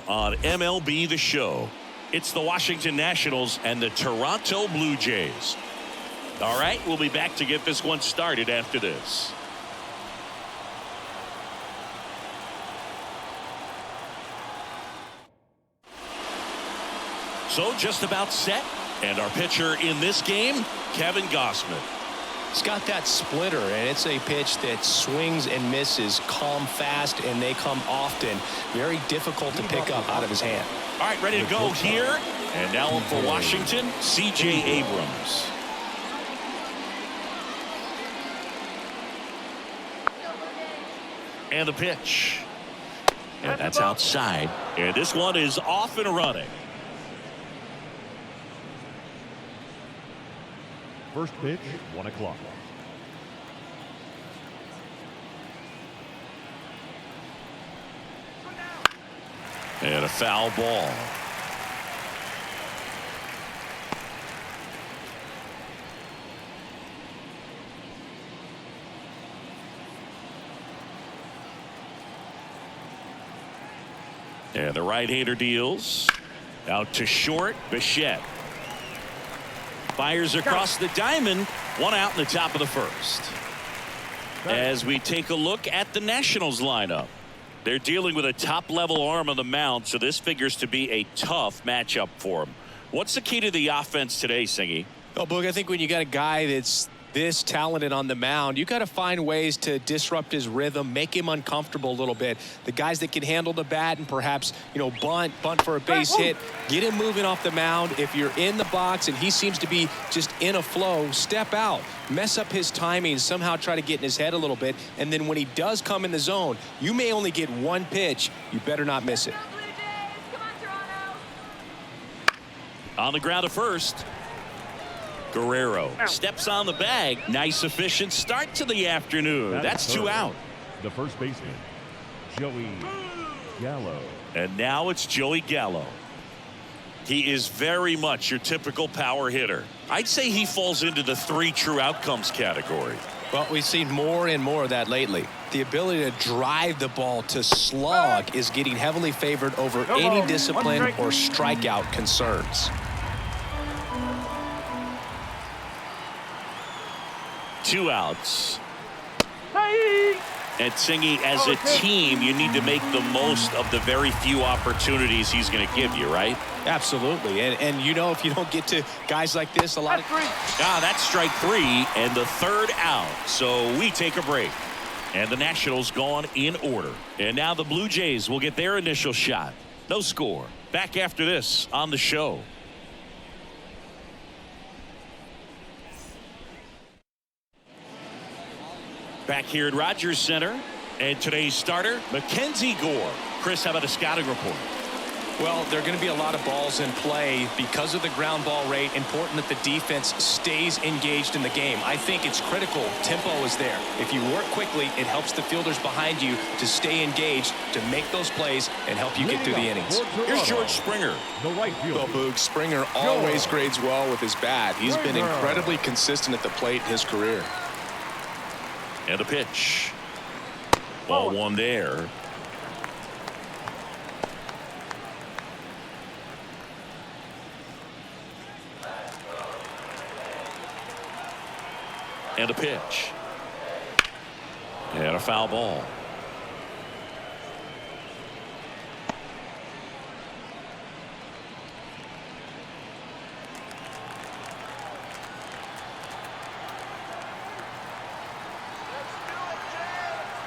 now on MLB The Show. It's the Washington Nationals and the Toronto Blue Jays. All right, we'll be back to get this one started after this. So just about set, and our pitcher in this game, Kevin Gausman. He's got that splitter, and it's a pitch that swings and misses, come fast, and they come often. Very difficult to pick up out of his hand. All right, ready to go here. And now for Washington, C.J. Abrams. And the pitch. And that's outside. And this one is off and running. First pitch, 1 o'clock. And a foul ball. And the right-hander deals. Out to short, Bichette. Fires across the diamond. One out in the top of the first. As we take a look at the Nationals lineup. They're dealing with a top-level arm on the mound, so this figures to be a tough matchup for them. What's the key to the offense today, Singy? Well, Boog, I think when you got a guy that's this talented on the mound, you got to find ways to disrupt his rhythm, make him uncomfortable a little bit. The guys that can handle the bat and perhaps, bunt for a base hit, get him moving off the mound. If you're in the box and he seems to be just in a flow, step out, mess up his timing, somehow try to get in his head a little bit. And then when he does come in the zone, you may only get one pitch. You better not miss it. On the ground at first. Guerrero steps on the bag. Nice efficient start to the afternoon. That's 2 out. The first baseman, Joey Gallo. And now it's Joey Gallo. He is very much your typical power hitter. I'd say he falls into the 3 true outcomes category. Well, we've seen more and more of that lately. The ability to drive the ball to slog is getting heavily favored over any discipline or strikeout concerns. 2 outs. And Singy, as a team, you need to make the most of the very few opportunities he's going to give you, right? Absolutely. And if you don't get to guys like this, a lot of... That's strike 3 and the 3rd out. So we take a break. And the Nationals gone in order. And now the Blue Jays will get their initial shot. No score. Back after this on the show. Back here at Rogers Center, and today's starter, Mackenzie Gore. Chris, how about a scouting report? Well, there are going to be a lot of balls in play because of the ground ball rate. Important that the defense stays engaged in the game. I think it's critical. Tempo is there. If you work quickly, it helps the fielders behind you to stay engaged, to make those plays, and help you get through the innings. Here's George Springer. The right fielder. Well, Boog, Springer always grades well with his bat. He's been incredibly consistent at the plate in his career. And the pitch. Ball 1 there. And a pitch. And a foul ball.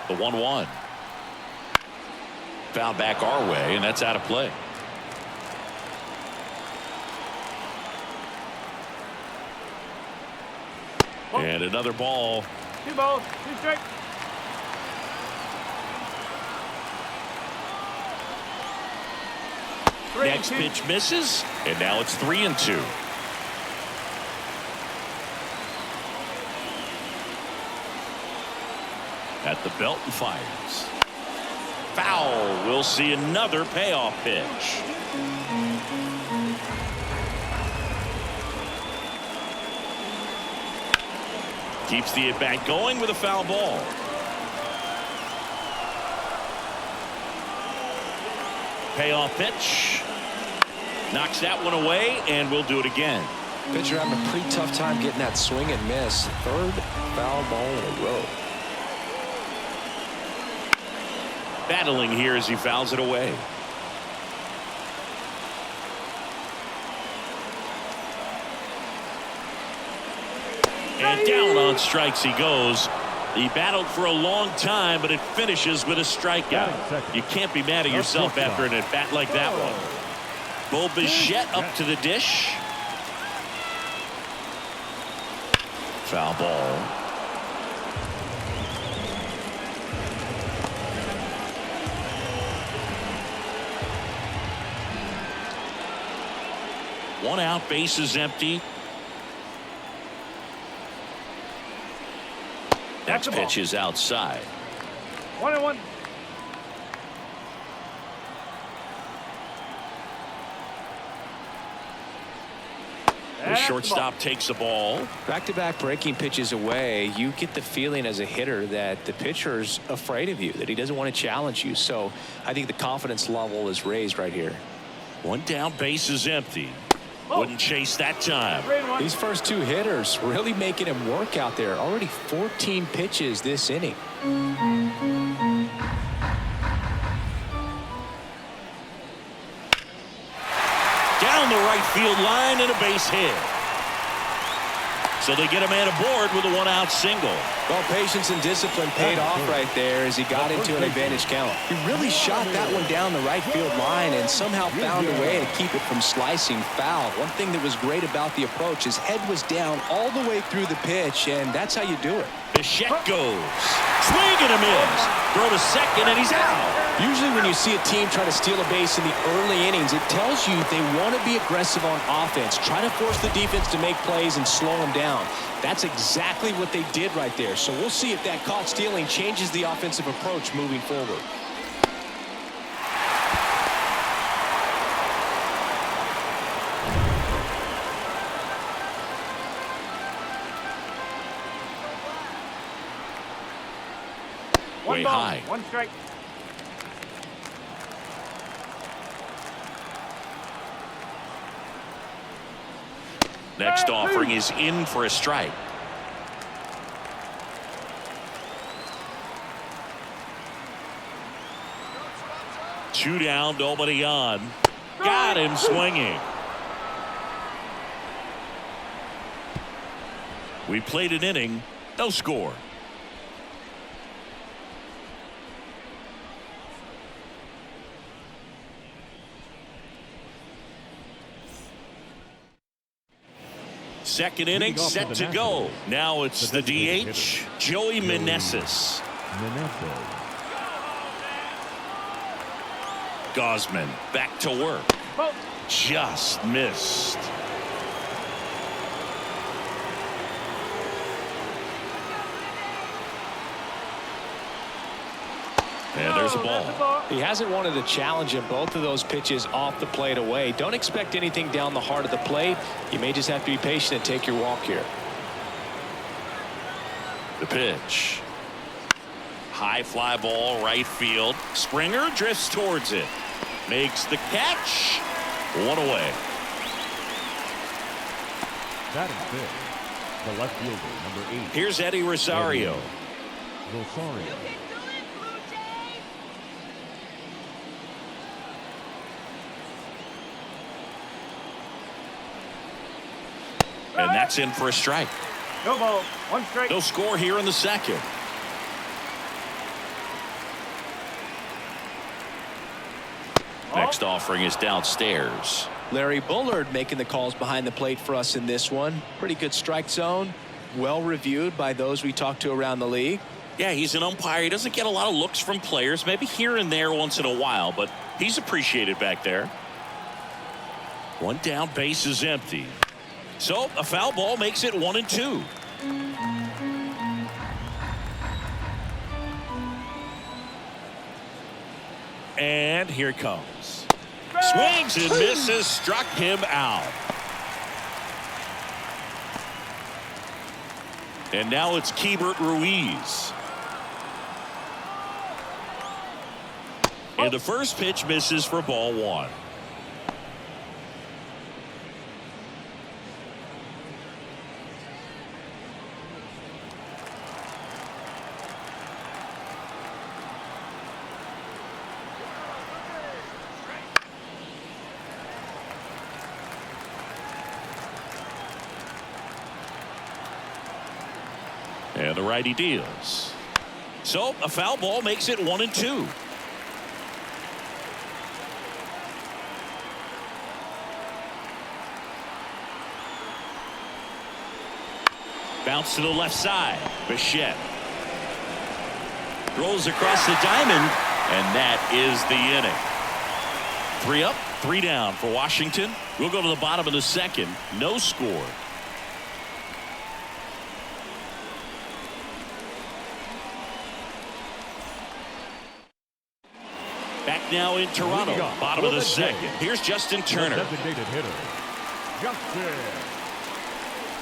The 1-1. Foul back our way, and that's out of play. And another ball. 2 balls, 2 strikes. Next pitch misses, and now it's 3-2. At the belt and fires. Foul. We'll see another payoff pitch. Keeps the at-bat going with a foul ball. Payoff pitch. Knocks that one away, and we'll do it again. Pitcher having a pretty tough time getting that swing and miss. Third foul ball in a row. Battling here as he fouls it away. And down on strikes he goes. He battled for a long time, but it finishes with a strikeout. You can't be mad at yourself after an at-bat like that one. Bo Bichette up to the dish. Foul ball. One out, bases empty. Next pitch is outside. 1-1. The shortstop takes the ball. Back-to-back breaking pitches away, you get the feeling as a hitter that the pitcher's afraid of you, that he doesn't want to challenge you. So I think the confidence level is raised right here. One down, base is empty. Wouldn't chase that time. These first two hitters really making him work out there. Already 14 pitches this inning. Down the right field line and a base hit. So they get a man aboard with a one-out single. Well, patience and discipline paid off right there as he got into an advantage count. He really shot that one down the right field line and somehow found a way to keep it from slicing foul. One thing that was great about the approach, his head was down all the way through the pitch, and that's how you do it. Bichette goes. Swing and a miss. Throw to second, and he's out. Usually when you see a team try to steal a base in the early innings, it tells you they want to be aggressive on offense. Try to force the defense to make plays and slow them down. That's exactly what they did right there. So we'll see if that caught stealing changes the offensive approach moving forward. Way high. 1 strike. Next offering is in for a strike. Two down, nobody on. Got him swinging. We played an inning, no score. Second inning set to go. Now it's the DH, Joey Meneses. Gosman back to work. Just missed. And there's a ball. He hasn't wanted to challenge him. Both of those pitches off the plate away. Don't expect anything down the heart of the plate. You may just have to be patient and take your walk here. The pitch. High fly ball, right field. Springer drifts towards it. Makes the catch. One away. Batting fifth, the left fielder, number 8. Here's Eddie Rosario. Rosario. And that's in for a strike. No ball. 1 strike. No score here in the second. Next offering is downstairs. Larry Bullard making the calls behind the plate for us in this one. Pretty good strike zone. Well reviewed by those we talked to around the league. Yeah, he's an umpire. He doesn't get a lot of looks from players, maybe here and there once in a while, but he's appreciated back there. One down, base is empty. So a foul ball makes it 1-2. And here it comes. Swings and misses, struck him out. And now it's Keibert Ruiz. And the first pitch misses for ball one. And the righty deals. So a foul ball makes it 1-2. Bounce to the left side. Bichette rolls across the diamond, and that is the inning. 3 up, 3 down for Washington. We'll go to the bottom of the second. No score. Back now in Toronto, bottom of the second. Here's Justin Turner. Designated hitter, Justin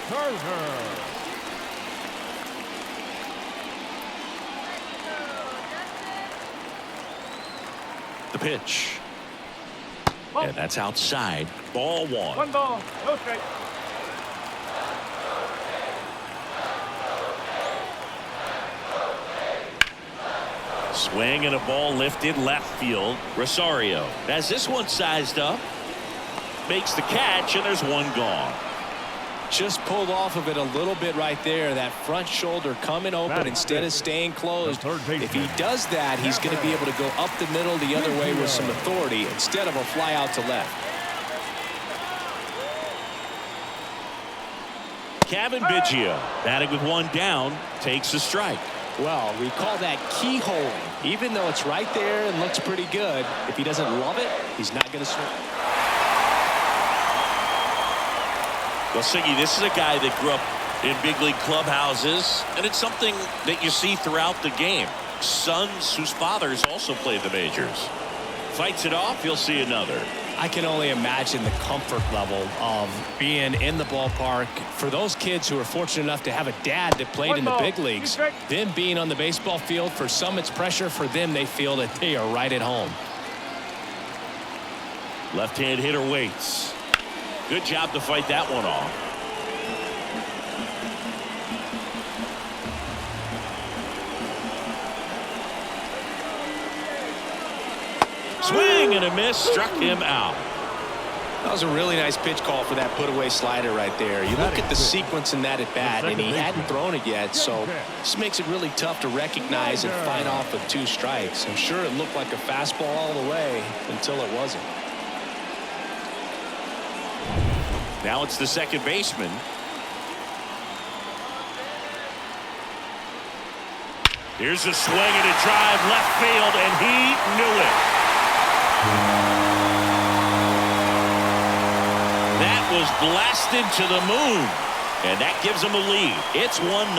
Turner. The pitch. And that's outside. Ball one. 1 ball, no strike. Swing and a ball lifted left field. Rosario has this one sized up. Makes the catch, and there's one gone. Just pulled off of it a little bit right there. That front shoulder coming open instead of staying closed. If he does that, he's going to be able to go up the middle the other way with some authority instead of a fly out to left. Kevin Biggio batting with one down takes a strike. Well, we call that keyholing. Even though it's right there and looks pretty good, if he doesn't love it, he's not going to swing. Well, Siggy, this is a guy that grew up in big league clubhouses, and it's something that you see throughout the game. Sons whose fathers also played the majors. Fights it off, you'll see another. I can only imagine the comfort level of being in the ballpark. For those kids who are fortunate enough to have a dad that played in the big leagues, them being on the baseball field, for some it's pressure. For them, they feel that they are right at home. Left-hand hitter waits. Good job to fight that one off. Swing and a miss, struck him out. That was a really nice pitch call for that put-away slider right there. You look at the sequence in that at bat, and he hadn't thrown it yet, so this makes it really tough to recognize and fight off with 2 strikes. I'm sure it looked like a fastball all the way until it wasn't. Now it's the second baseman. Here's a swing and a drive left field, and he knew it. That was blasted to the moon, and that gives him a lead. It's 1-0.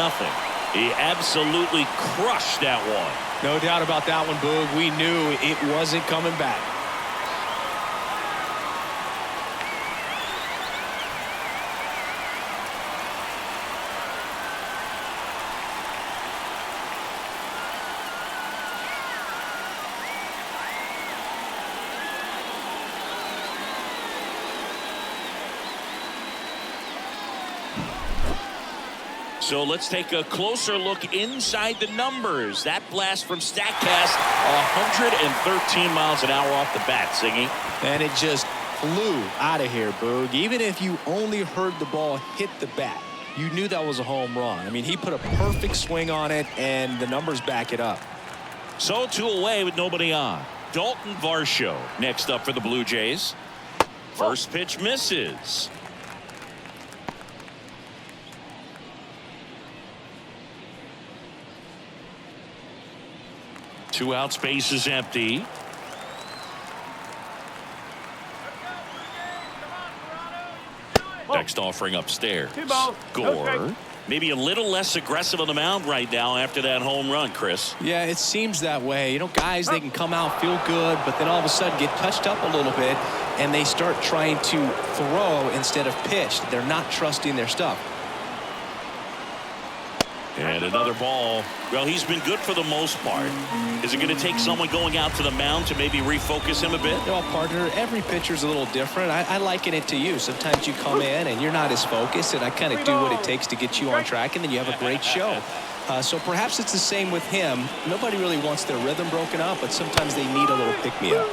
He absolutely crushed that one. No doubt about that one, Boog. We knew it wasn't coming back. So let's take a closer look inside the numbers. That blast from StatCast, 113 miles an hour off the bat, Siggy. And it just flew out of here, Boog. Even if you only heard the ball hit the bat, you knew that was a home run. I mean, he put a perfect swing on it, and the numbers back it up. So 2 away with nobody on. Dalton Varsho next up for the Blue Jays. First pitch misses. 2 out, space is empty. Next offering upstairs. Gore. Maybe a little less aggressive on the mound right now after that home run, Chris. Yeah, it seems that way. You know, guys, they can come out, feel good, but then all of a sudden get touched up a little bit, and they start trying to throw instead of pitch. They're not trusting their stuff. And another ball. Well, he's been good for the most part. Is it going to take someone going out to the mound to maybe refocus him a bit? Well, partner, every pitcher's a little different. I liken it to you. Sometimes you come in and you're not as focused, and I kind of do what it takes to get you on track, and then you have a great show. So perhaps it's the same with him. Nobody really wants their rhythm broken up, but sometimes they need a little pick-me-up.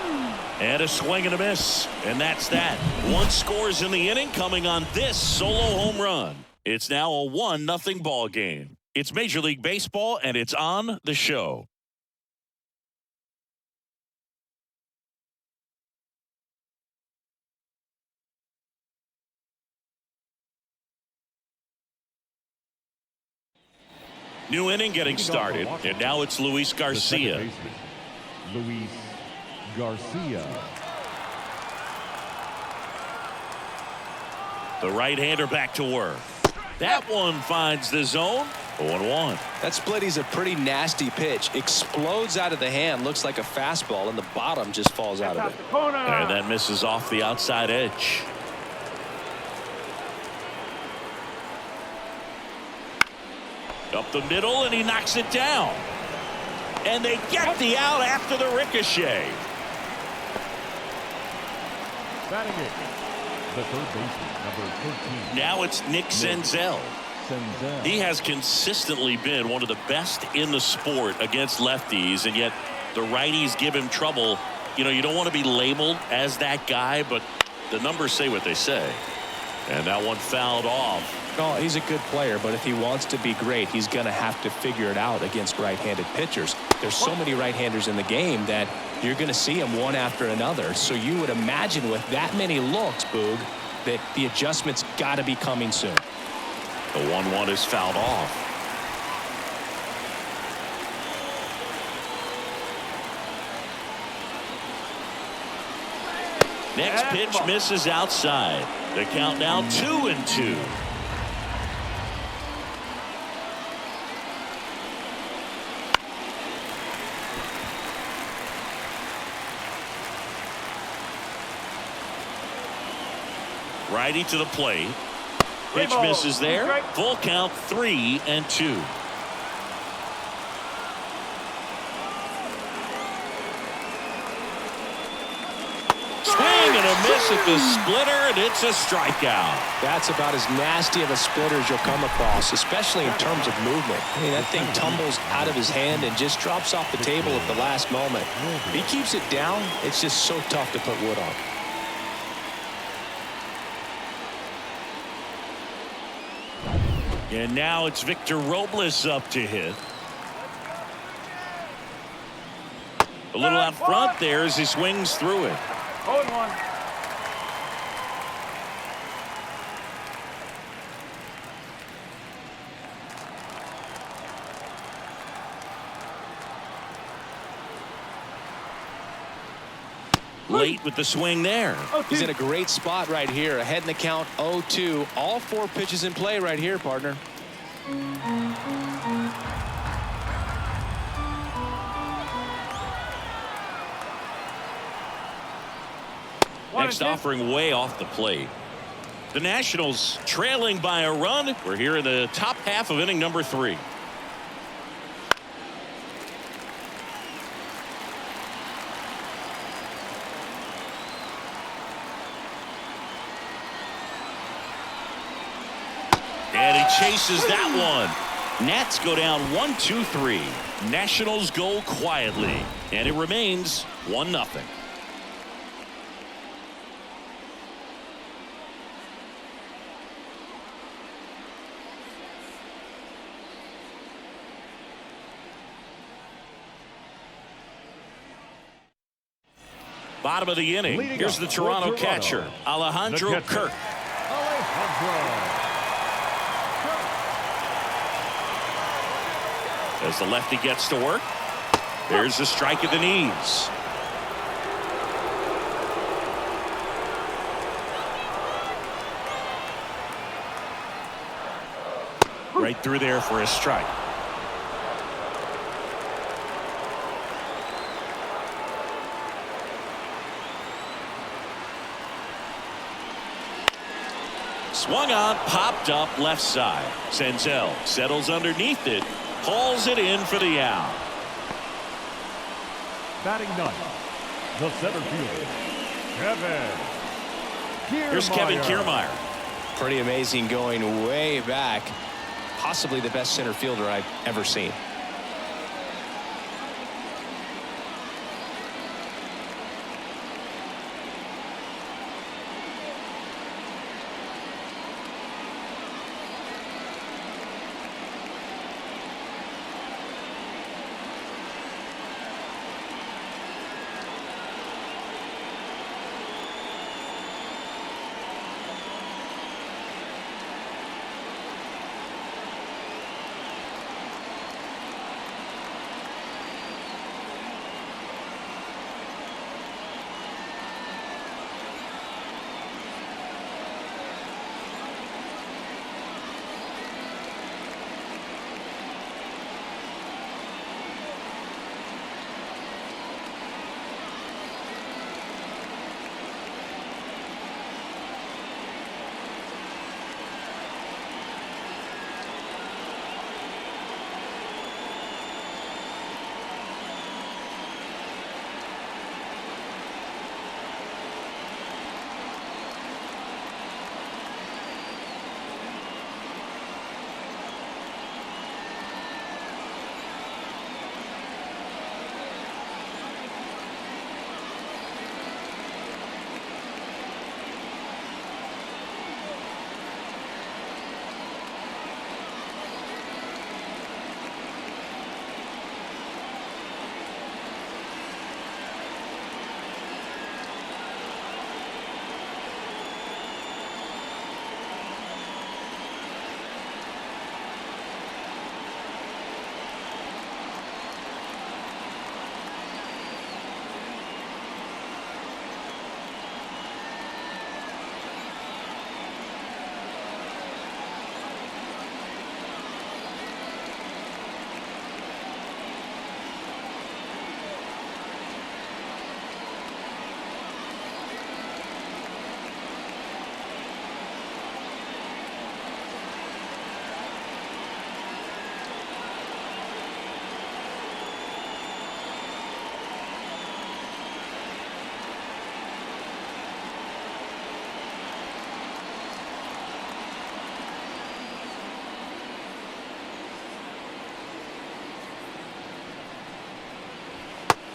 And a swing and a miss. And that's that. One scores in the inning coming on this solo home run. It's now a 1-0 ball game. It's Major League Baseball, and it's on the show. New inning getting started, and now it's Luis Garcia. Luis Garcia. The right-hander back to work. That one finds the zone. 0-1. That split is a pretty nasty pitch. Explodes out of the hand. Looks like a fastball, and the bottom just falls out of it. And that misses off the outside edge. Up the middle, and he knocks it down. And they get the out after the ricochet. Batting it, the third baseman, number 13. Now it's Nick Senzel. He has consistently been one of the best in the sport against lefties, and yet the righties give him trouble. You know, you don't want to be labeled as that guy, but the numbers say what they say. And that one fouled off. Oh, he's a good player, but if he wants to be great, he's going to have to figure it out against right-handed pitchers. There's so many right-handers in the game that you're going to see them one after another. So you would imagine with that many looks, Boog, that the adjustment's got to be coming soon. The 1-1 is fouled off. Next pitch misses outside. The count now 2-2. Righty to the plate. Pitch misses there. Full count 3-2. Swing and a miss at the splitter, and it's a strikeout. That's about as nasty of a splitter as you'll come across, especially in terms of movement. I mean, that thing tumbles out of his hand and just drops off the table at the last moment. If he keeps it down, it's just so tough to put wood on. And now it's Victor Robles up to hit. A little out front there as he swings through it. 0-1. Late with the swing there. He's in a great spot right here. Ahead in the count 0-2. All 4 pitches in play right here, partner. Next offering way off the plate. The Nationals trailing by a run. We're here in the top half of inning number 3. And he chases that one. Nats go down 1-2-3. Nationals go quietly. And it remains 1-0. Bottom of the inning. Here's the Toronto catcher, Alejandro Kirk. As the lefty gets to work, there's a strike at the knees. Right through there for a strike. Swung on, popped up left side. Senzel settles underneath it, hauls it in for the out. Batting ninth, the center fielder, Kevin Kiermaier. Here's Kevin Kiermaier. Pretty amazing, going way back. Possibly the best center fielder I've ever seen.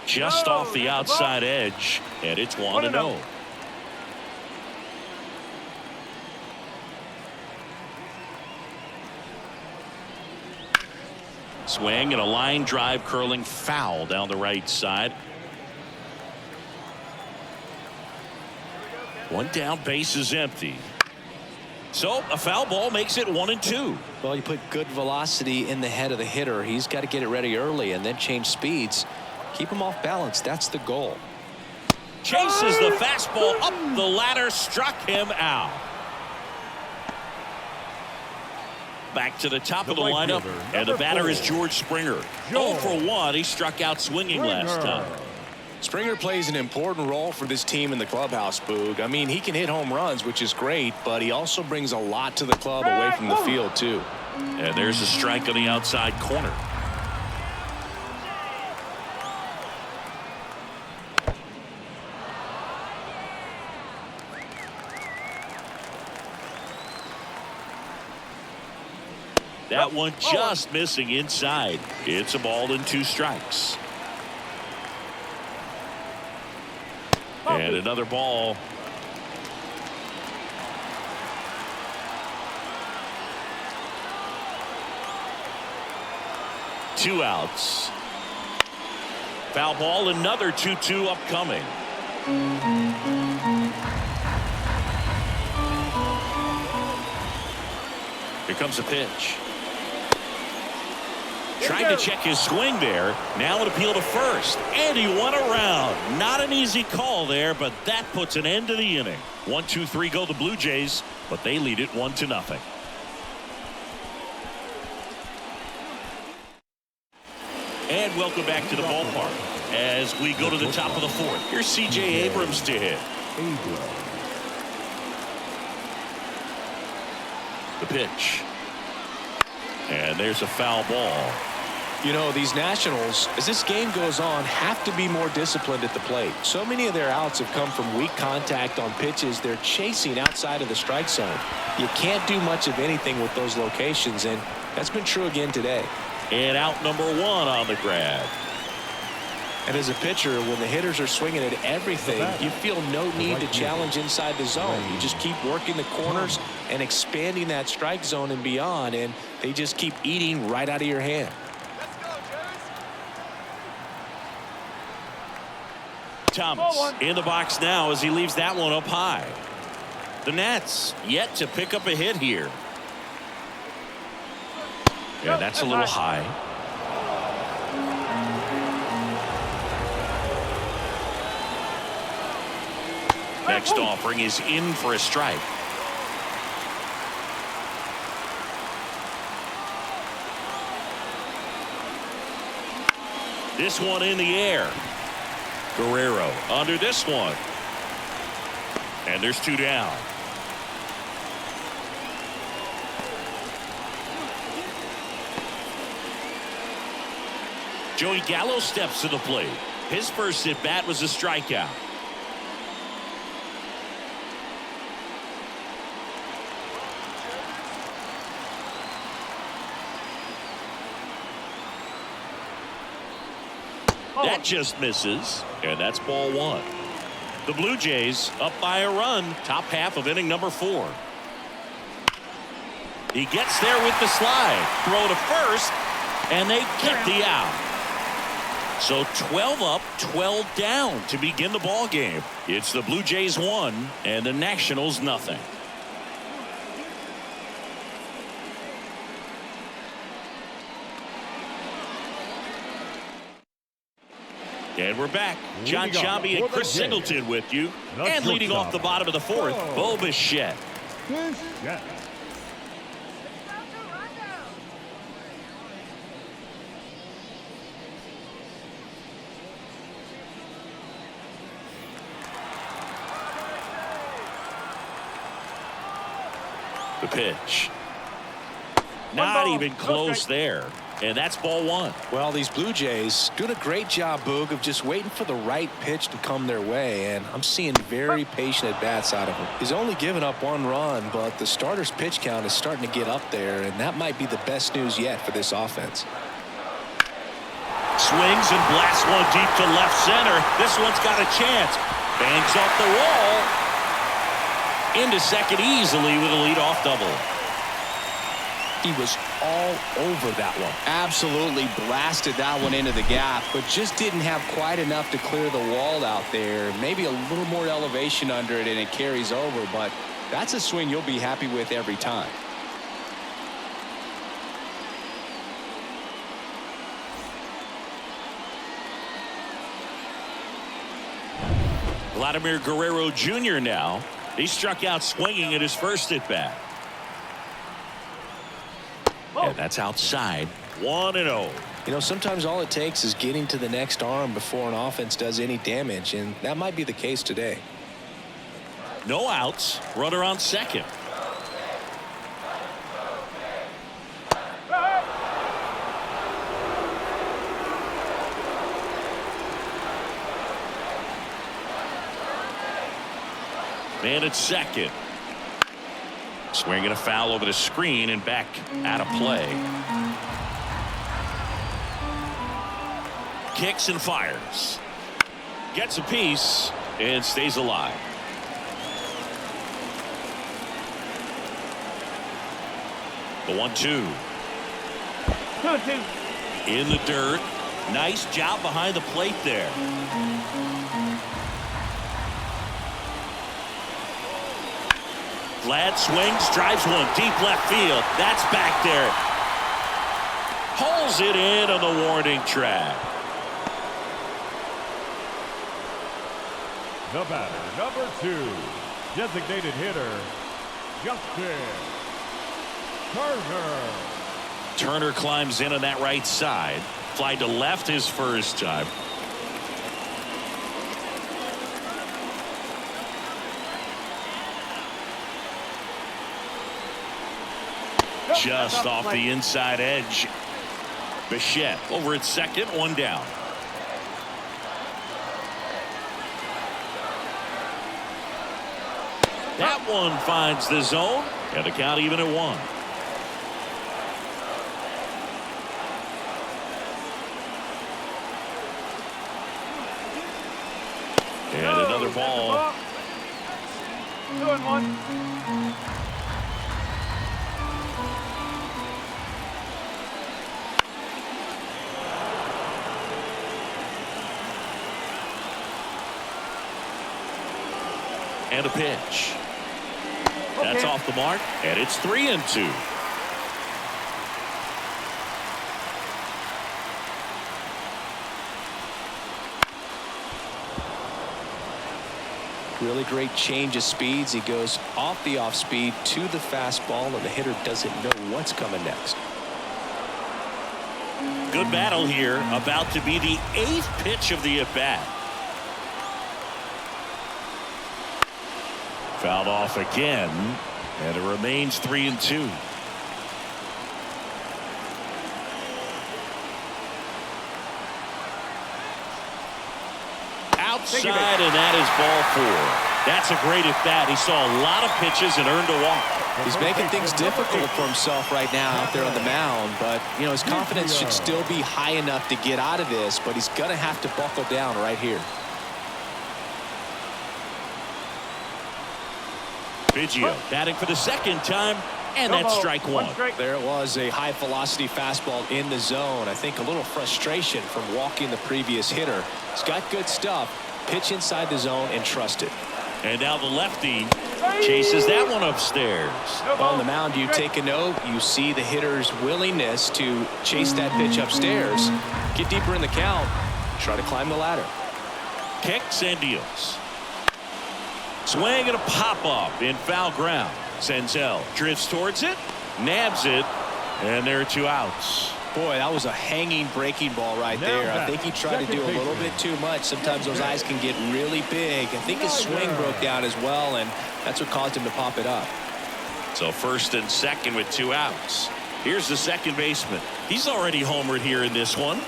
Just off the outside edge, and it's 1-0. Swing and a line drive curling foul down the right side. One down, base is empty. So a foul ball makes it 1-2. Well, you put good velocity in the head of the hitter. He's got to get it ready early and then change speeds. Keep him off balance. That's the goal. Chases the fastball up the ladder, struck him out. Back to the top of the lineup, and the batter is George Springer. 0 for 1. He struck out swinging last time. Springer plays an important role for this team in the clubhouse, Boog. I mean, he can hit home runs, which is great, but he also brings a lot to the club away from the field, too. And there's a strike on the outside corner. That one just missing inside. It's a ball and 2 strikes. And another ball. Two outs. Foul ball, another 2-2 upcoming. Here comes a pitch. Trying to check his swing there. Now an appeal to first. And he won around. Not an easy call there, but that puts an end to the inning. 1-2-3 go the Blue Jays, but they lead it 1-0. And welcome back to the ballpark as we go to the top of the 4th. Here's C.J. Abrams to hit. The pitch. And there's a foul ball. You know, these Nationals, as this game goes on, have to be more disciplined at the plate. So many of their outs have come from weak contact on pitches they're chasing outside of the strike zone. You can't do much of anything with those locations, and that's been true again today. And out number 1 on the grab. And as a pitcher, when the hitters are swinging at everything, you feel no need to challenge inside the zone. You just keep working the corners and expanding that strike zone and beyond, and they just keep eating right out of your hand. Thomas in the box now as he leaves that one up high. The Nats yet to pick up a hit here. Yeah, that's a little high. Next offering is in for a strike. This one in the air. Guerrero under this one. And there's 2 down. Joey Gallo steps to the plate. His first at bat was a strikeout. That just misses, and that's ball 1. The Blue Jays up by a run, top half of inning number 4. He gets there with the slide. Throw to first, and they get the out. So 12 up, 12 down to begin the ball game. It's the Blue Jays 1 and the Nationals nothing. And we're back. John Sciambi and Chris Singleton with you. And leading off the bottom of the 4th, Bo Bichette. The pitch. Not even close there. And that's ball 1. Well, these Blue Jays doing a great job, Boog, of just waiting for the right pitch to come their way, and I'm seeing very patient at-bats out of him. He's only given up 1 run, but the starter's pitch count is starting to get up there, and that might be the best news yet for this offense. Swings and blasts one deep to left center. This one's got a chance. Bangs off the wall. Into second easily with a leadoff double. He was all over that one. Absolutely blasted that one into the gap, but just didn't have quite enough to clear the wall out there. Maybe a little more elevation under it and it carries over, but that's a swing you'll be happy with every time. Vladimir Guerrero Jr. now. He struck out swinging at his first at bat. And that's outside. 1-0. You know, sometimes all it takes is getting to the next arm before an offense does any damage, and that might be the case today. No outs. Runner on second. Man at second. Swinging a foul over the screen and back out of play. Kicks and fires. Gets a piece and stays alive. The 1-2. 2-2. In the dirt. Nice job behind the plate there. Vlad swings, drives one deep left field. That's back there. Pulls it in on the warning track. The batter, number 2, designated hitter, Justin Turner. Turner climbs in on that right side. Fly to left his first time. Just off the inside edge. Bichette over at second, one down. That one finds the zone, and the count even at 1. And another ball. 2-1. And a pitch. That's off the mark, and it's 3-2. Really great change of speeds. He goes off the off speed to the fastball, and the hitter doesn't know what's coming next. Good battle here. About to be the 8th pitch of the at-bat. Fouled off again, and it remains 3-2. Outside, and that is ball 4. That's a great at bat. He saw a lot of pitches and earned a walk. He's making things difficult for himself right now out there on the mound, but you know his confidence should still be high enough to get out of this, but he's gonna have to buckle down right here. Biggio batting for the second time, and that's strike 1. There it was, a high velocity fastball in the zone. I think a little frustration from walking the previous hitter. He's got good stuff. Pitch inside the zone and trust it. And now the lefty chases that one upstairs. On the mound, you take a note. You see the hitter's willingness to chase that pitch upstairs. Get deeper in the count. Try to climb the ladder. Kicks and deals. Swing and a pop-up in foul ground. Senzel drifts towards it, nabs it, and there are 2 outs. Boy, that was a hanging breaking ball right there. I think he tried to do a little bit too much. Sometimes those eyes can get really big. I think his swing broke down as well, and that's what caused him to pop it up. So first and second with 2 outs. Here's the second baseman. He's already homered here in this one.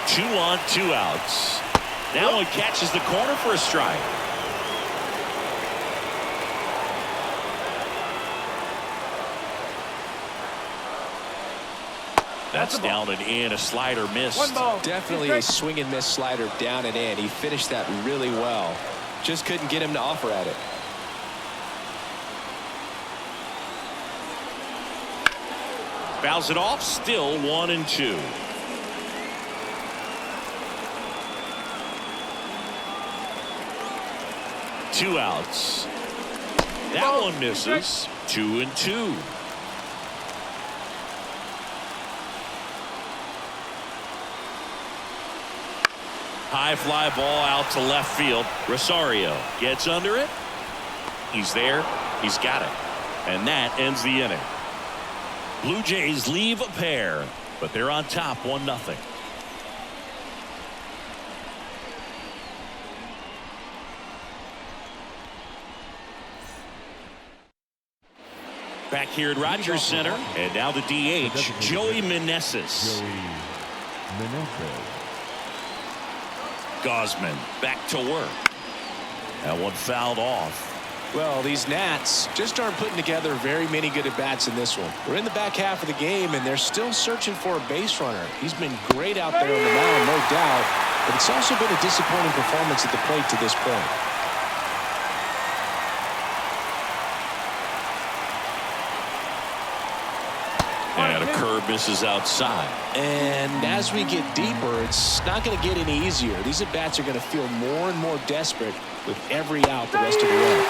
Two on, 2 outs. Now he catches the corner for a strike. That's down and in. A slider missed. Definitely a swing and miss slider down and in. He finished that really well. Just couldn't get him to offer at it. Fouls it off. Still 1-2. Two outs. That one misses. 2-2. High fly ball out to left field. Rosario gets under it. He's there. He's got it. And that ends the inning. Blue Jays leave a pair, but they're on top 1-0. Back here at Rogers Center, and now the DH, Joey Meneses. Gosman back to work. That one fouled off. Well, these Nats just aren't putting together very many good at-bats in this one. We're in the back half of the game, and they're still searching for a base runner. He's been great out there on the mound, no doubt, but it's also been a disappointing performance at the plate to this point. And a curve misses outside. And as we get deeper, it's not going to get any easier. These at-bats are going to feel more and more desperate with every out the rest of the way.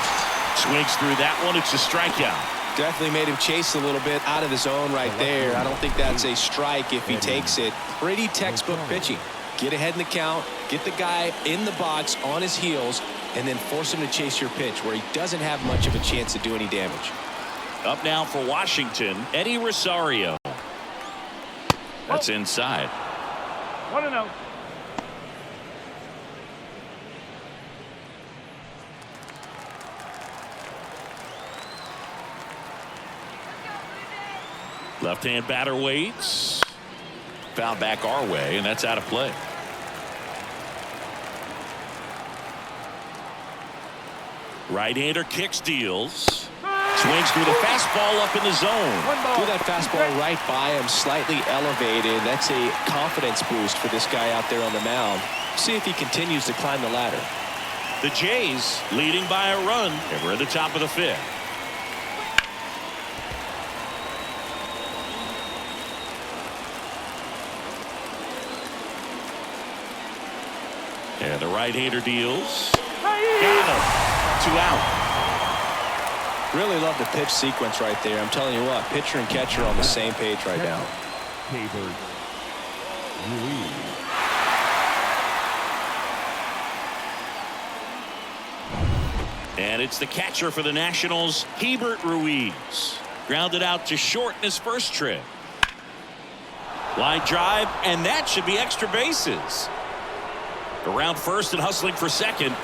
Swings through that one. It's a strikeout. Definitely made him chase a little bit out of the zone right there. I don't think that's a strike if he takes it. Pretty textbook pitching. Get ahead in the count, get the guy in the box on his heels, and then force him to chase your pitch where he doesn't have much of a chance to do any damage. Up now for Washington, Eddie Rosario. That's inside. 1-0. Left-hand batter waits. Foul back our way, and that's out of play. Right-hander kicks, deals. Swings through the fastball up in the zone. Threw that fastball right by him, slightly elevated. That's a confidence boost for this guy out there on the mound. See if he continues to climb the ladder. The Jays leading by a run, and we're at the top of the 5th. And the right-hander deals. Got him. 2 out. Really love the pitch sequence right there. I'm telling you what, pitcher and catcher on the same page right now. Hebert Ruiz. And it's the catcher for the Nationals, Hebert Ruiz. Grounded out to short in his first trip. Line drive, and that should be extra bases. Around first and hustling for second.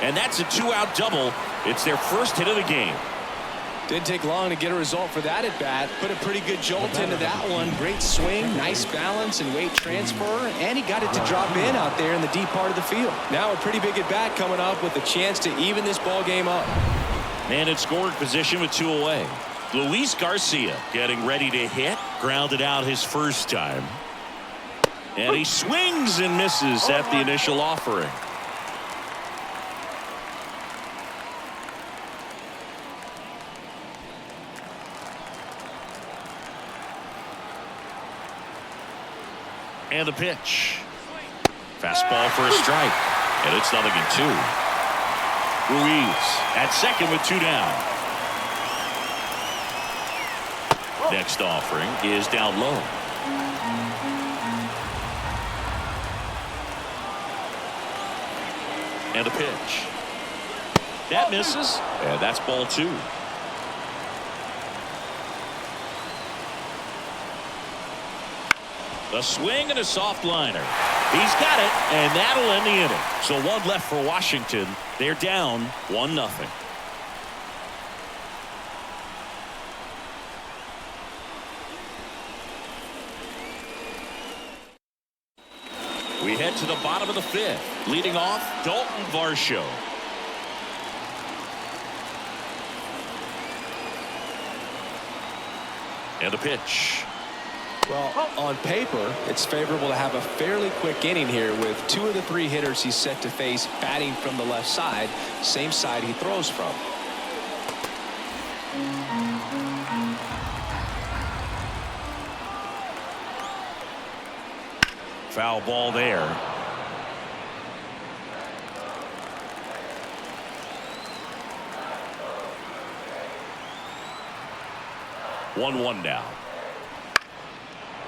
And that's a 2-out double. It's their first hit of the game. Didn't take long to get a result for that at bat. Put a pretty good jolt into that one. Great swing, nice balance and weight transfer, and he got it to drop in out there in the deep part of the field. Now a pretty big at bat coming up with a chance to even this ball game up. Man in scoring position with 2 away. Luis Garcia getting ready to hit. Grounded out his first time. And he swings and misses at the initial offering. And the pitch. Fastball for a strike. And it's 0-2. Ruiz at second with 2 down. Next offering is down low. And a pitch. That misses. And that's ball 2. A swing and a soft liner. He's got it, and that'll end the inning. So 1 left for Washington. They're down 1-0. We head to the bottom of the 5th. Leading off, Dalton Varsho. And the pitch. Well, on paper, it's favorable to have a fairly quick inning here with 2 of the 3 hitters he's set to face batting from the left side, same side he throws from. Foul ball there. One now.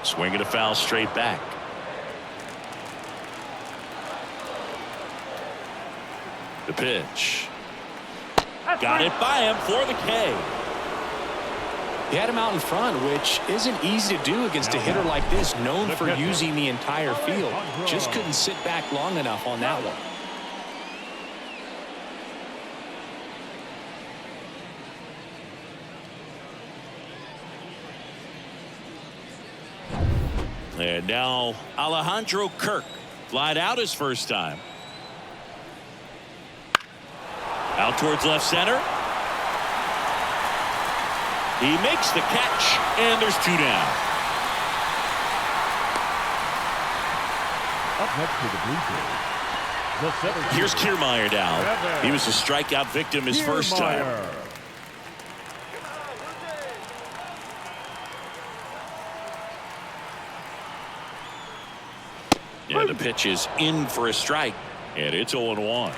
Swinging a foul straight back. The pitch. Got it by him for the K. He had him out in front, which isn't easy to do against a hitter like this, known for using the entire field. Just couldn't sit back long enough on that one. And now Alejandro Kirk flied out his first time. Out towards left center. He makes the catch, and there's 2 down. Up next to the Blue Jays, the 7th. Here's Kiermaier now. He was a strikeout victim his first time. Yeah, the pitch is in for a strike, and it's 0-1.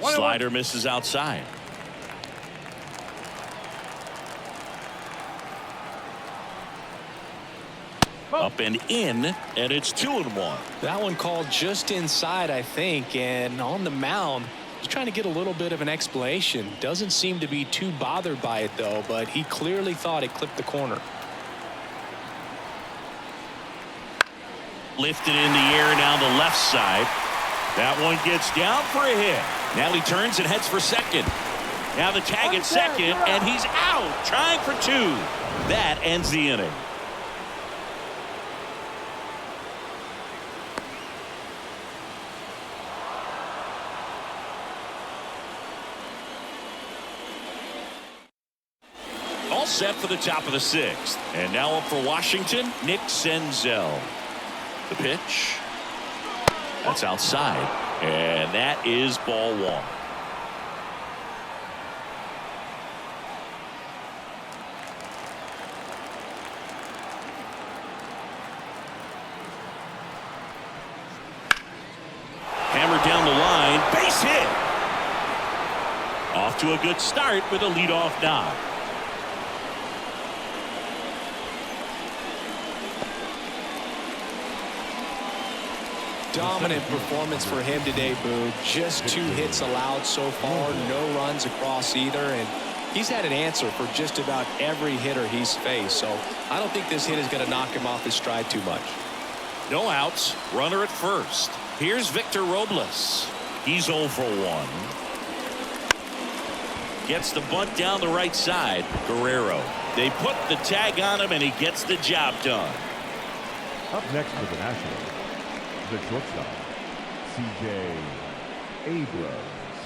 Slider misses outside. Up and in, and it's 2-1. That one called just inside, I think, and on the mound, He's trying to get a little bit of an explanation. Doesn't seem to be too bothered by it, though, but he clearly thought it clipped the corner. Lifted in the air down the left side. That one gets down for a hit. Now he turns and heads for second. Now the tag at second, and he's out, trying for two. That ends the inning. All set for the top of the sixth. And now up for Washington, Nick Senzel. The pitch. That's outside. And that is ball one. Hammered down the line. Base hit. Off to a good start with a leadoff knock. Dominant performance for him today, Boo. Just 2 hits allowed so far, no runs across either, and he's had an answer for just about every hitter he's faced. So I don't think this hit is going to knock him off his stride too much. No outs, runner at first. Here's Victor Robles. He's 0 for 1. Gets the bunt down the right side. Guerrero. They put the tag on him, and he gets the job done. Up next for the Nationals, the shortstop, C.J. Abrams.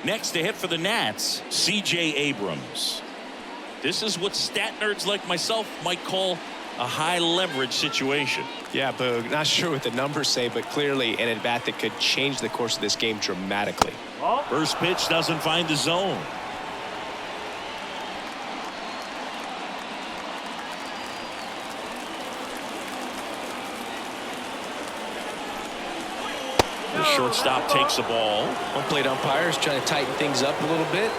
Next to hit for the Nats, C.J. Abrams. This is what stat nerds like myself might call a high leverage situation. Yeah, Boog, not sure what the numbers say, but clearly an at-bat that could change the course of this game dramatically. First pitch doesn't find the zone. The shortstop takes the ball. Home plate umpires trying to tighten things up a little bit.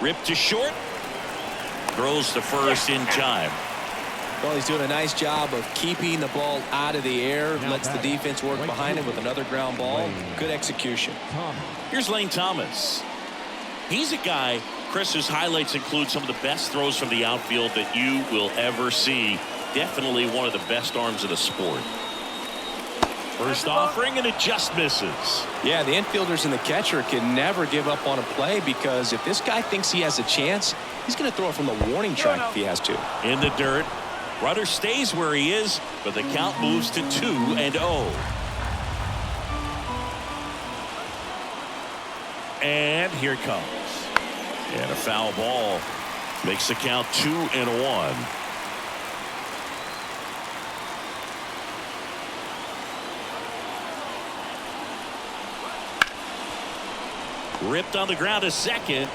Ripped to short. Throws to first in time. Well, he's doing a nice job of keeping the ball out of the air. Lets the defense work behind him with another ground ball. Good execution. Here's Lane Thomas. He's a guy, Chris, whose highlights include some of the best throws from the outfield that you will ever see. Definitely one of the best arms of the sport. First offering, and it just misses. Yeah, the infielders and the catcher can never give up on a play, because if this guy thinks he has a chance, he's going to throw it from the warning track if he has to. In the dirt. Runner stays where he is, but the count moves to 2-0. And here it comes. And a foul ball makes the count 2-1. Ripped on the ground to second.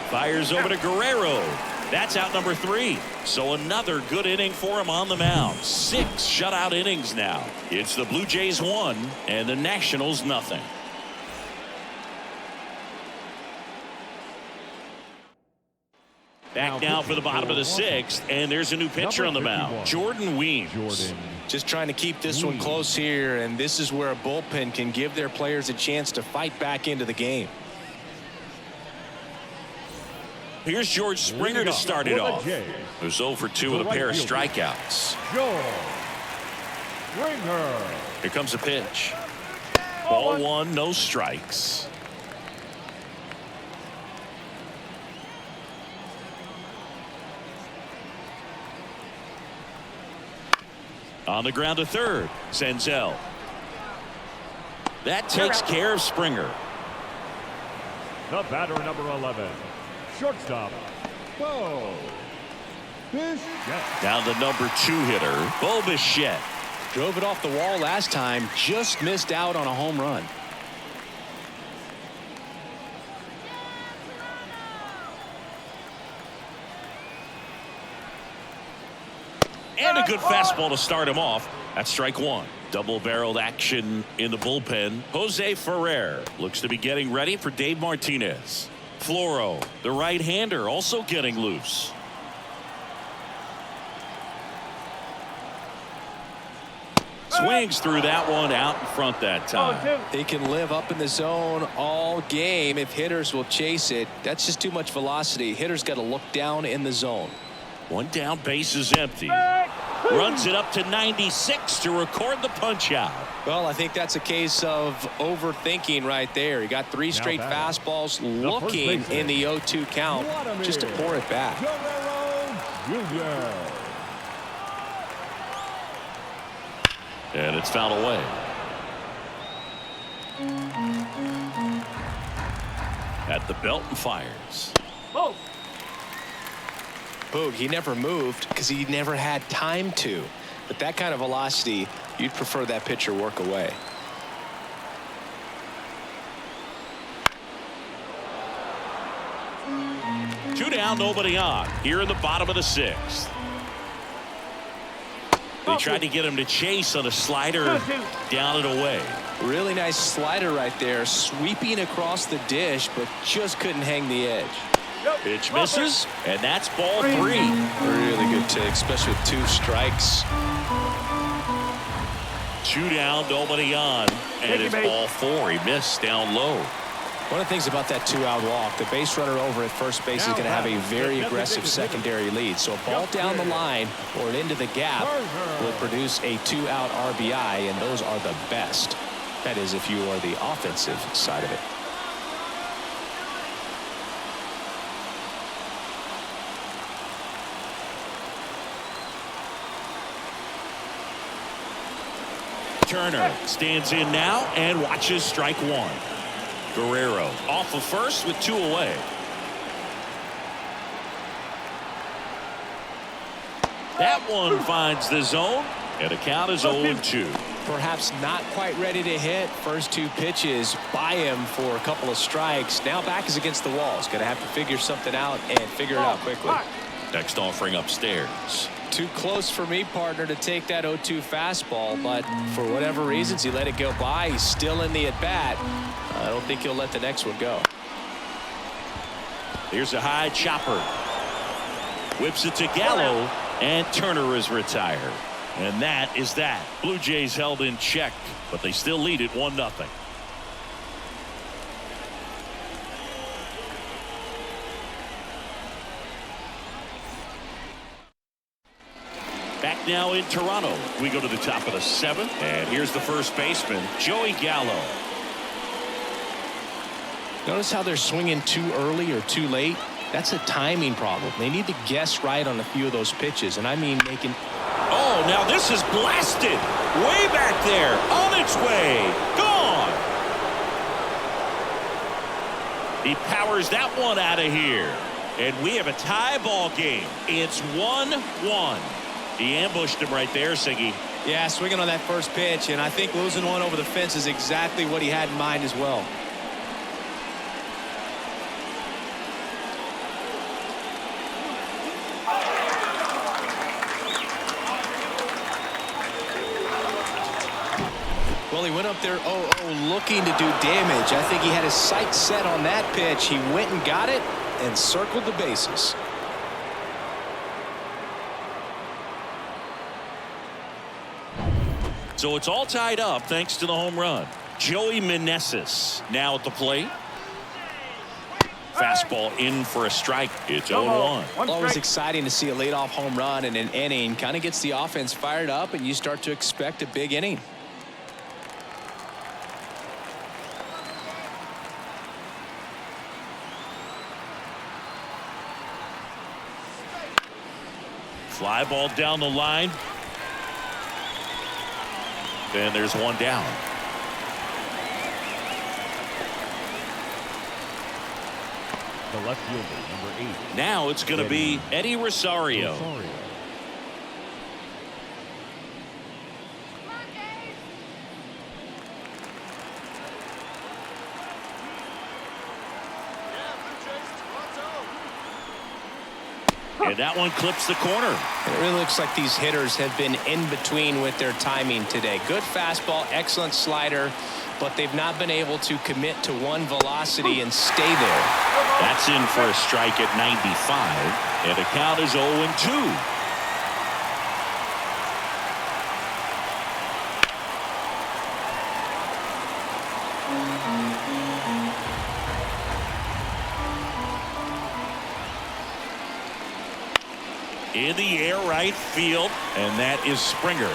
Fires over to Guerrero. That's out number 3. So another good inning for him on the mound. 6 shutout innings now. It's the Blue Jays 1 and the Nationals nothing. Back now for the bottom of the 6th, and there's a new pitcher on the mound, Jordan Weems. Just trying to keep this one close here, and this is where a bullpen can give their players a chance to fight back into the game. Here's George Springer to start it off. Who's 0 for 2 with a pair of strikeouts. Here comes a pitch. Ball 1, no strikes. On the ground to third, Senzel. That takes care of Springer. The batter, number 11, shortstop, Bo Bichette. Now the number 2 hitter, Bo Bichette. Drove it off the wall last time, just missed out on a home run. And a good fastball to start him off. That's strike 1. Double-barreled action in the bullpen. Jose Ferrer looks to be getting ready for Dave Martinez. Floro, the right-hander, also getting loose. Swings through that one out in front that time. He can live up in the zone all game if hitters will chase it. That's just too much velocity. Hitters got to look down in the zone. One down, base is empty. Runs it up to 96 to record the punch out. Well, I think that's a case of overthinking right there. He got 3 straight fastballs looking in the 0-2 count just to pour it back. And it's fouled away. At the belt and fires. Boog, he never moved because he never had time to. But that kind of velocity, you'd prefer that pitcher work away. Two down, nobody on. Here in the bottom of the 6th. They tried to get him to chase on a slider down and away. Really nice slider right there, sweeping across the dish, but just couldn't hang the edge. Pitch misses, and that's ball 3. Really good take, especially with 2 strikes. 2 down, nobody on, and it's ball 4. He missed down low. One of the things about that 2-out walk, the base runner over at first base is going to have a very aggressive secondary lead. So a ball down the line or into the gap will produce a 2-out RBI, and those are the best. That is, if you are the offensive side of it. Turner stands in now and watches strike 1. Guerrero off of first with 2 away. That one finds the zone, and the count is 0-2. Perhaps not quite ready to hit. First 2 pitches by him for a couple of strikes. Now back is against the wall. He's going to have to figure something out and figure it out quickly. Next offering upstairs. Too close for me, partner, to take that 0-2 fastball, but for whatever reasons he let it go by. He's still in the at-bat. I don't think he'll let the next one go. Here's a high chopper. Whips it to Gallo, and Turner is retired. And that is that. Blue Jays held in check, but they still lead it 1-0. Back now in Toronto. We go to the top of the 7th, and here's the first baseman, Joey Gallo. Notice how they're swinging too early or too late. That's a timing problem. They need to guess right on a few of those pitches, and I mean making. Oh, now this is blasted way back there, on its way, gone. He powers that one out of here, and we have a tie ball game. It's 1-1. He ambushed him right there, Siggy. Yeah, swinging on that first pitch, and I think losing one over the fence is exactly what he had in mind as well. Well, he went up there 0-0 looking to do damage. I think he had his sights set on that pitch. He went and got it and circled the bases. So it's all tied up thanks to the home run. Joey Meneses now at the plate. Fastball in for a strike. It's 0-1. Always exciting to see a leadoff home run in an inning. Kind of gets the offense fired up, and you start to expect a big inning. Fly ball down the line. And there's one down. The left fielder, number 8. Now it's going to be Eddie Rosario. And that one clips the corner. It really looks like these hitters have been in between with their timing today. Good fastball, excellent slider, but they've not been able to commit to one velocity and stay there. That's in for a strike at 95, and the count is 0-2. In the air right field, and that is Springer.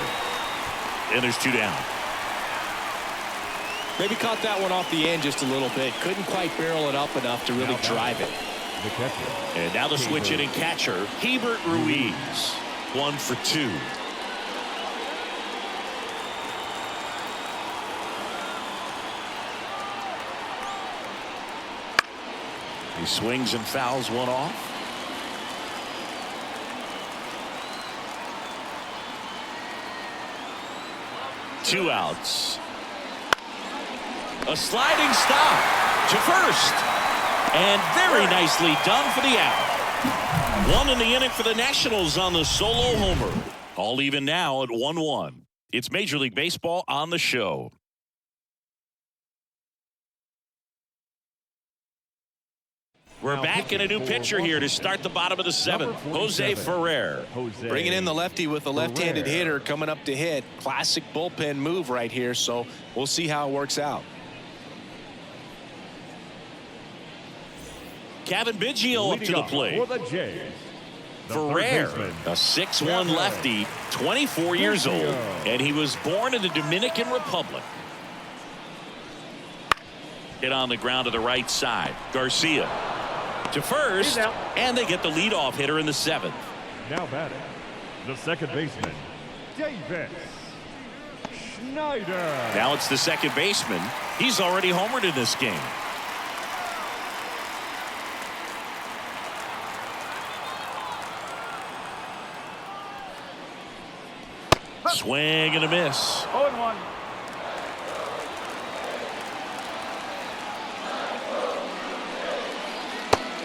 And there's 2 down. Maybe caught that one off the end just a little bit. Couldn't quite barrel it up enough to really drive it. The catcher. And now the switch hitting catcher, Hebert Ruiz. 1 for 2. He swings and fouls one off. Two outs. A sliding stop to first. And very nicely done for the out. 1 in the inning for the Nationals on the solo homer. All even now at 1-1. It's Major League Baseball on the show. We're back in a new pitcher here to start the bottom of the 7th. Jose Ferrer. Bringing in the lefty with a left-handed hitter coming up to hit. Classic bullpen move right here, so we'll see how it works out. Kevin Biggio up to the plate. For the Jays, Ferrer, a 6'1 lefty, 24 years old, and he was born in the Dominican Republic. Hit on the ground to the right side. Garcia to first, and they get the leadoff hitter in the 7th. Now batting, the second baseman, Davis Schneider. Now it's the second baseman. He's already homered in this game. Swing and a miss. 0-1.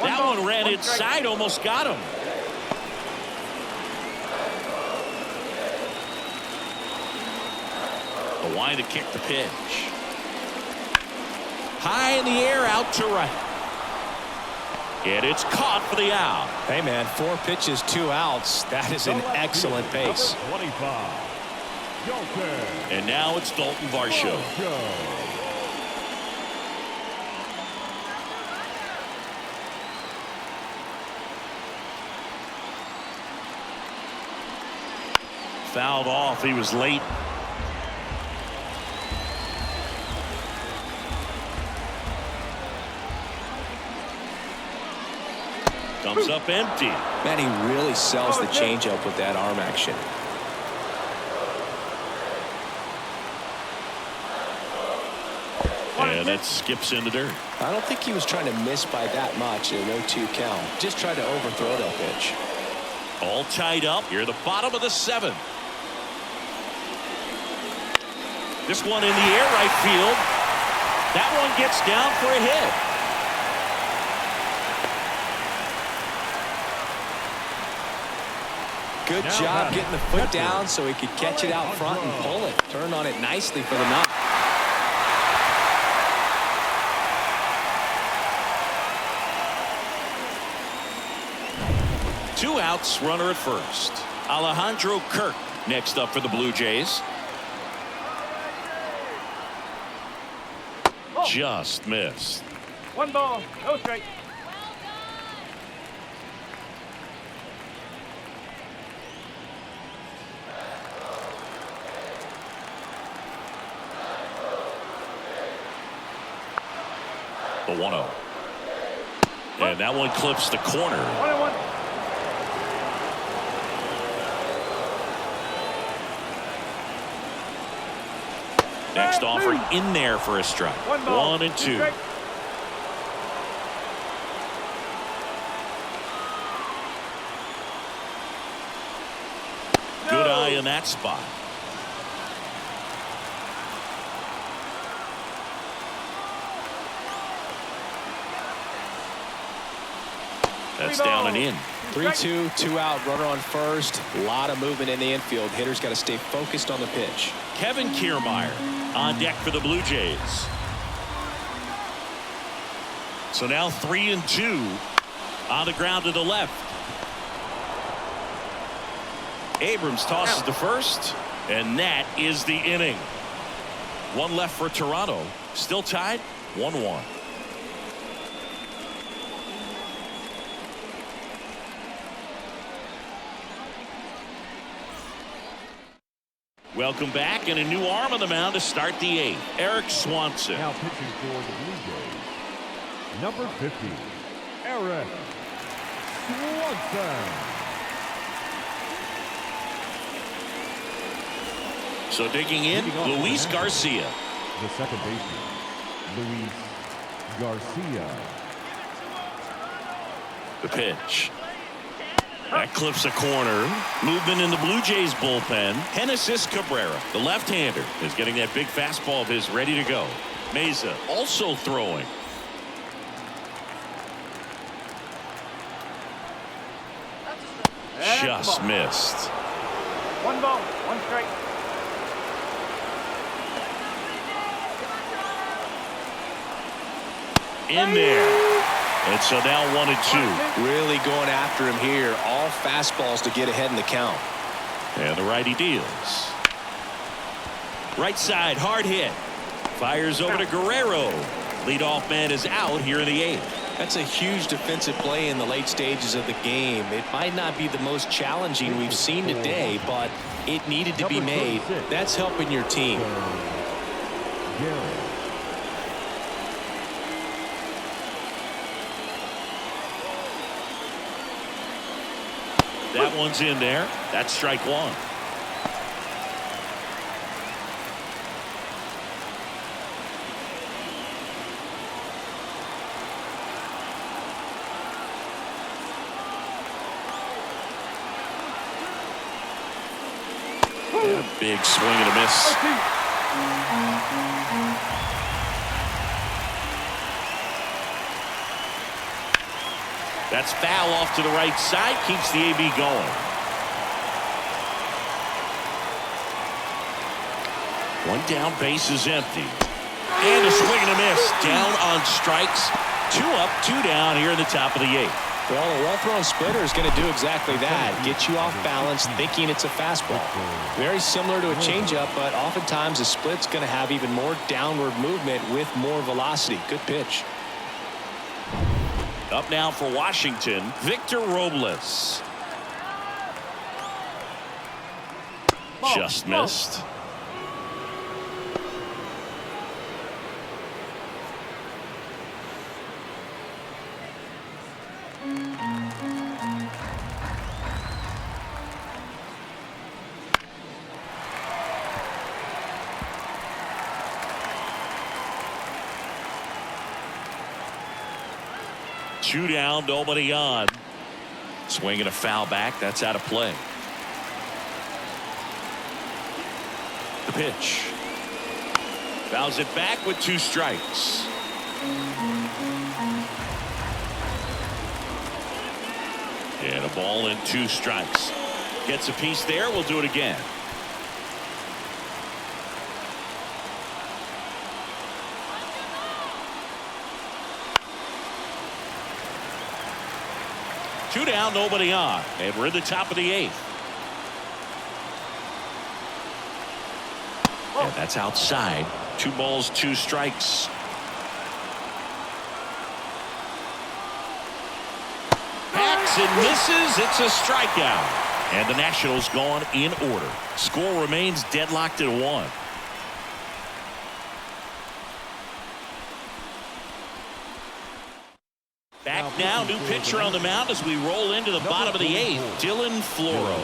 That one ran inside, almost got him. The wind to kick the pitch. High in the air, out to right. And it's caught for the out. Hey, man, 4 pitches, 2 outs. That is an excellent pace. 25. Joker. And now it's Dalton Varsho. Fouled off. He was late. Comes up empty. Man, he really sells the changeup with that arm action. And it skips in the dirt. I don't think he was trying to miss by that much in an 0-2 count. Just tried to overthrow that pitch. All tied up here at the bottom of the 7th. This one in the air right field. That one gets down for a hit. Good job getting the foot down so he could catch it out front and pull it. Turned on it nicely for the knock. Two outs, runner at first. Alejandro Kirk next up for the Blue Jays. Just missed. 1 ball, no strike. The 1-0. And that one clips the corner. 1-1. Next offering in there for a strike. 1 and 2. Good eye in that spot. That's down and in. 3-2, 2 out, runner on first. A lot of movement in the infield. Hitter's got to stay focused on the pitch. Kevin Kiermaier on deck for the Blue Jays. So now 3 and 2 on the ground to the left. Abrams tosses to first, and that is the inning. 1 left for Toronto. Still tied 1-1. Welcome back, and a new arm on the mound to start the 8th. Eric Swanson. Now pitching for the Blue Jays, number 50, Eric Swanson. So digging in, Luis Garcia. The second baseman, Luis Garcia. The pitch. That clips a corner. Movement in the Blue Jays bullpen. Genesis Cabrera, the left-hander, is getting that big fastball of his ready to go. Meza also throwing. Just missed. 1 ball, 1 strike. In there. And so now 1-2. Really going after him here. All fastballs to get ahead in the count. And the righty deals. Right side, hard hit. Fires over to Guerrero. Leadoff man is out here in the 8th. That's a huge defensive play in the late stages of the game. It might not be the most challenging we've seen today, but it needed to be made. That's helping your team. That one's in there. That's strike 1. And a big swing and a miss. That's foul off to the right side. Keeps the AB going. One down, base is empty. And a swing and a miss. Down on strikes. 2 up, 2 down here in the top of the 8th. Well, a well-thrown splitter is going to do exactly that. Get you off balance, thinking it's a fastball. Very similar to a changeup, but oftentimes a split's going to have even more downward movement with more velocity. Good pitch. Up now for Washington, Victor Robles. Just missed. Two down, nobody on. Swinging a foul back. That's out of play. The pitch. Fouls it back with 2 strikes. And a ball and 2 strikes. Gets a piece there. We'll do it again. Two down, nobody on, and we're in the top of the 8th. And that's outside. 2 balls, 2 strikes. Hacks and misses. It's a strikeout. And the Nationals gone in order. Score remains deadlocked at 1. Back now, new pitcher on the mound as we roll into the bottom of the 8th. Dylan Floro.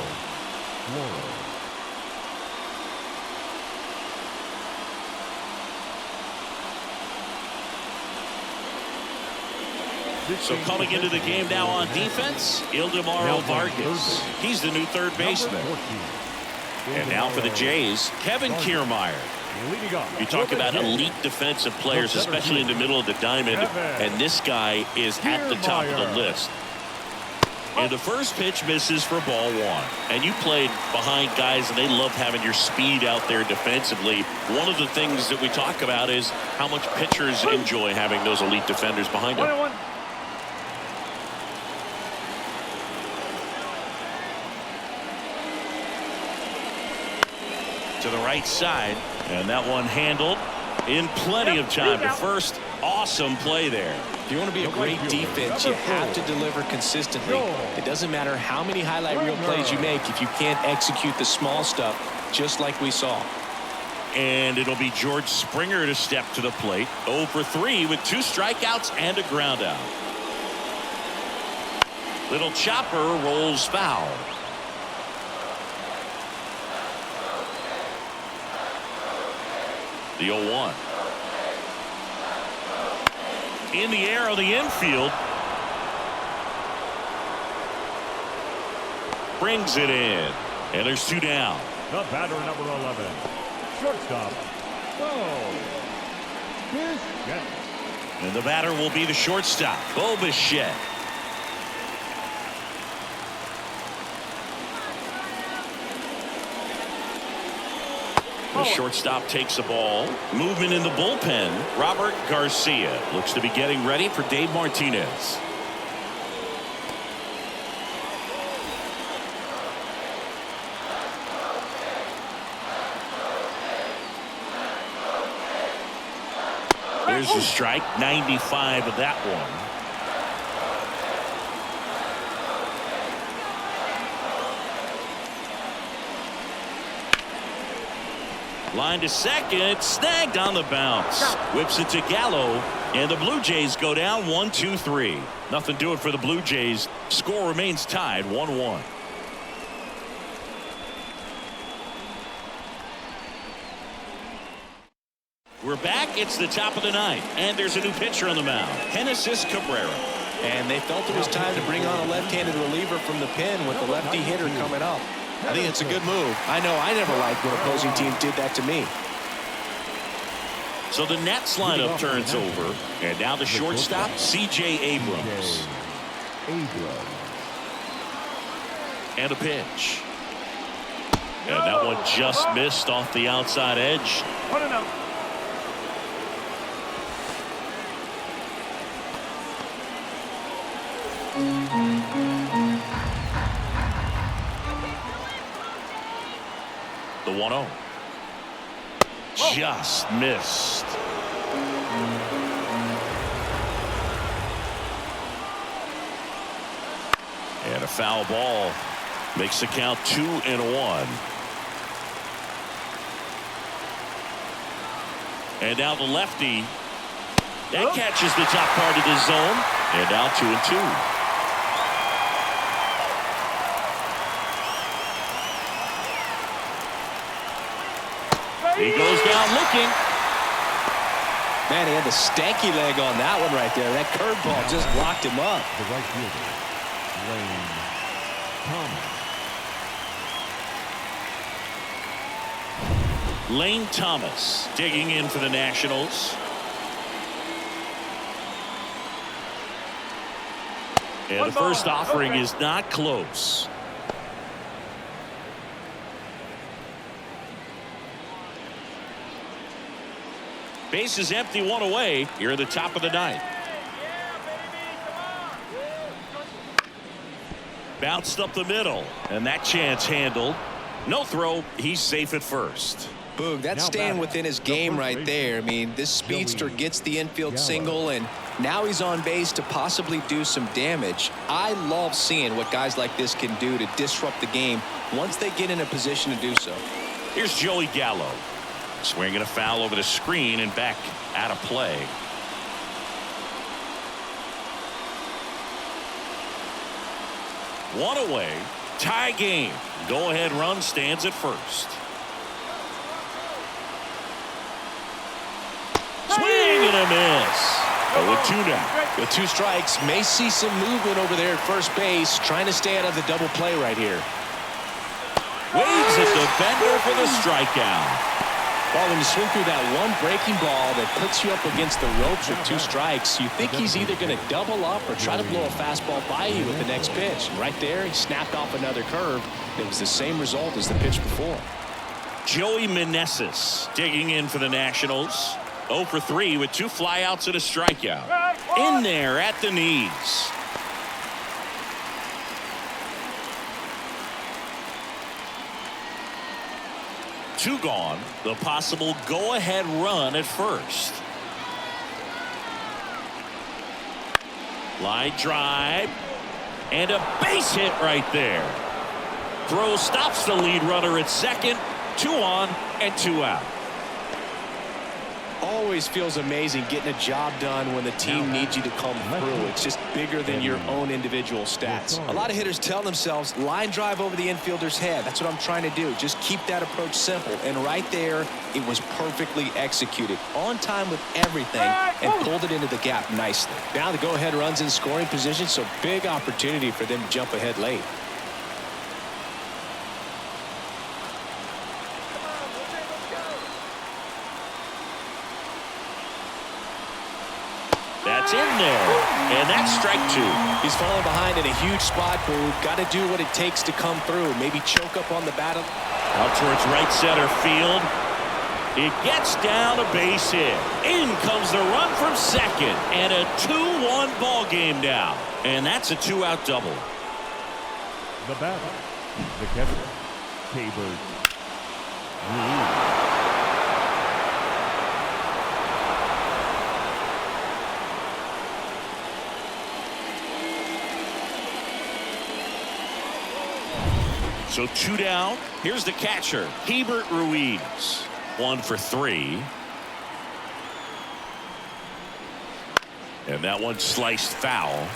So coming into the game now on defense, Ildemaro Vargas. He's the new third baseman. And now for the Jays, Kevin Kiermaier. You talk about elite defensive players, especially in the middle of the diamond, and this guy is at the top of the list. And the first pitch misses for ball 1. And you played behind guys, and they love having your speed out there defensively. One of the things that we talk about is how much pitchers enjoy having those elite defenders behind them. To the right side, and that one handled in plenty of time to first. Awesome play there. If you want to be a great defense, you have to deliver consistently. It doesn't matter how many highlight reel plays you make if you can't execute the small stuff. just like we saw. And it'll be George Springer to step to the plate. 0 for 3 with 2 strikeouts and a ground out. Little chopper rolls foul. The 0-1. In the air on the infield. Brings it in. And there's 2 down. The batter, number 11. Shortstop. Bichette. And the batter will be the shortstop, Bichette. The shortstop takes the ball. Movement in the bullpen. Robert Garcia looks to be getting ready for Dave Martinez. There's the strike. 95 of that one. Line to second, snagged on the bounce. Whips it to Gallo, and the Blue Jays go down 1-2-3. Nothing doing for the Blue Jays. Score remains tied 1-1. We're back. It's the top of the ninth, and there's a new pitcher on the mound, Genesis Cabrera. And they felt it was time to bring on a left-handed reliever from the pen with the lefty hitter coming up. I think it's a good move. I know I never liked when opposing teams did that to me. So the Nets lineup turns over, and now the shortstop, C.J. Abrams. And a pitch. And that one just missed off the outside edge. Put it up. The 1-0. Just missed. And a foul ball makes the count 2-1. And now the lefty that catches the top part of the zone, and now 2-2. He goes down looking. Man, he had the stanky leg on that one right there. That curveball just locked him up. The right fielder, Lane Thomas. Lane Thomas digging in for the Nationals. And the first offering is not close. Base is empty, 1 away here at the top of the ninth. Bounced up the middle, and that chance handled. No throw. He's safe at first. Boog, that's staying within his game right there. I mean, this speedster gets the infield single, and now he's on base to possibly do some damage. I love seeing what guys like this can do to disrupt the game once they get in a position to do so. Here's Joey Gallo. Swinging a foul over the screen and back out of play. One away. Tie game. Go ahead run stands at first. Swing and a miss. 0-2 now. With 2 strikes, may see some movement over there at first base, trying to stay out of the double play right here. Waves a defender for the strikeout. Well, when you swing through that one breaking ball that puts you up against the ropes with 2 strikes, you think he's either going to double up or try to blow a fastball by you with the next pitch. And right there, he snapped off another curve. It was the same result as the pitch before. Joey Meneses digging in for the Nationals. 0 for 3 with 2 flyouts and a strikeout. In there at the knees. Two gone. The possible go-ahead run at first. Line drive. And a base hit right there. Throw stops the lead runner at second. 2 on and 2 out. Always feels amazing getting a job done when the team needs you to come through. It's just bigger than your own individual stats. A lot of hitters tell themselves line drive over the infielder's head. That's what I'm trying to do. Just keep that approach simple. And right there, it was perfectly executed. On time with everything and pulled it into the gap nicely. Now the go-ahead runs in scoring position, so big opportunity for them to jump ahead late. That's in there, and that's strike 2. He's falling behind in a huge spot, Boo. Got to do what it takes to come through. Maybe choke up on the battle. Out towards right center field. It gets down a base hit. In comes the run from second, and a 2-1 ball game now. And that's a 2-out double. The batter, the catcher, Tabor. 2 down. Here's the catcher, Hebert Ruiz. 1 for 3. And that one sliced foul.